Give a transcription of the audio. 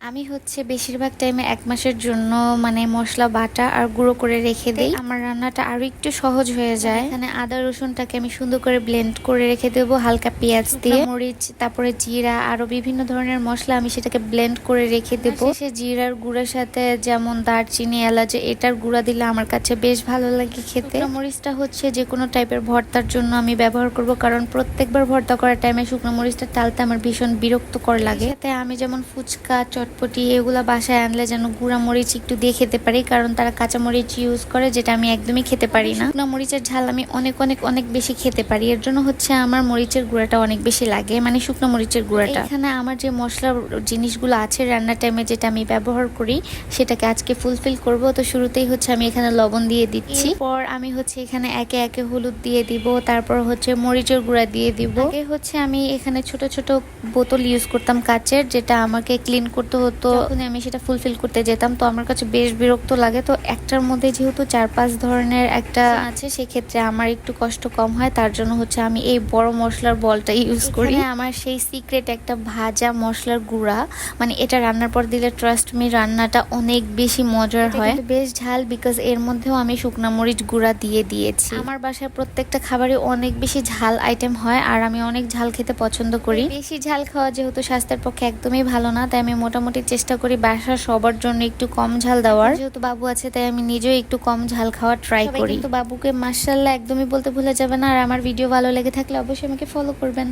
আমি হচ্ছে বেশিরভাগ টাইমে ১ মাসের জন্য মানে মসলা বাটা আর গুঁড়ো করে রেখে দেই। আমার রান্নাটা আরো একটু সহজ হয়ে যায়। এখানে আদা রসুনটাকে আমি সুন্দর করে ব্লেন্ড করে রেখে দেবো হালকা পেঁয়াজ দিয়ে, মরিচ, তারপরে জিরা, আরো বিভিন্ন ধরনের মশলা আমি সেটাকে ব্লেন্ড করে রেখে দেবো। শেষে জিরার গুঁড়ার সাথে যেমন দারচিনি, এলাচ এটার গুঁড়া দিলে আমার কাছে বেশ ভালো লাগে খেতে। মরিচটা হচ্ছে যে কোনো টাইপের ভর্তার জন্য আমি ব্যবহার করব, কারণ প্রত্যেকবার ভর্তা করার টাইমে শুকনো মরিচটা টালতে আমার ভীষণ বিরক্তকর লাগে। সাথে আমি যেমন ফুচকা, চটপটি এগুলা বাসায় আনলে যেন গুঁড়া মরিচ একটু দিয়ে খেতে পারি, কারণ তারা কাঁচা মরিচ ইউজ করে, যেটা আমি একদমই খেতে পারি না। শুকনো মরিচের ঝাল আমি অনেক অনেক অনেক বেশি খেতে পারি, এর জন্য হচ্ছে আমার মরিচের গুঁড়াটা অনেক বেশি লাগে, মানে শুকনো মরিচের গুঁড়াটা। এখানে আমার যে মশলার জিনিসগুলো আছে রান্নার টাইমে যেটা আমি ব্যবহার করি সেটাকে আজকে ফুলফিল করব। তো শুরুতেই হচ্ছে আমি এখানে লবণ দিয়ে দিচ্ছি, পর আমি হচ্ছে এখানে একে একে হলুদ দিয়ে দিব, তারপর হচ্ছে মরিচের গুঁড়া দিয়ে দিব। আগে হচ্ছে আমি এখানে ছোট ছোট বোতল ইউজ করতাম কাচের, যেটা আমাকে ক্লিন করতে হতো, যখন আমি সেটা ফুলফিল করতে যেতাম তো আমার কাছে বেশ বিরক্ত লাগে। তো একটার মধ্যে যেহেতু 4-5 ধরনের একটা আছে, সেক্ষেত্রে আমার একটু কষ্ট কম হয়, তার জন্য হচ্ছে আমি এই বড় মশলার বলটা ইউজ করি। আমার সেই সিক্রেট একটা ভাজা মশলার গুঁড়া, মানে এটা রান্নার পর দিলে ট্রাস্ট মি রান্নাটা অনেক বেশি মজার হয়। বেশ ঝাল, বিকজ এর মধ্যেও আমি শুকনা মরিচ গুঁড়া দিয়ে দিয়েছি। আমার বাসায় প্রত্যেকটা খাবারে অনেক বেশি ঝাল আইটেম হয়, আর আমি অনেক ঝাল খেতে পছন্দ করি। বেশি ঝাল খাওয়া যেহেতু স্বাস্থ্যের পক্ষে একদমই ভালো না, তাই আমি মোটামুটি চেষ্টা করি বাসার সবার জন্য একটু কম ঝাল দেওয়ার। যেহেতু বাবু আছে তাই আমি নিজেও একটু কম ঝাল খাওয়ার ট্রাই করি। কিন্তু বাবুকে মাশাআল্লাহ একদমই বলতে ভুলে যাবে না, আর আমার ভিডিও ভালো লেগে থাকলে অবশ্যই আমাকে ফলো করবেন।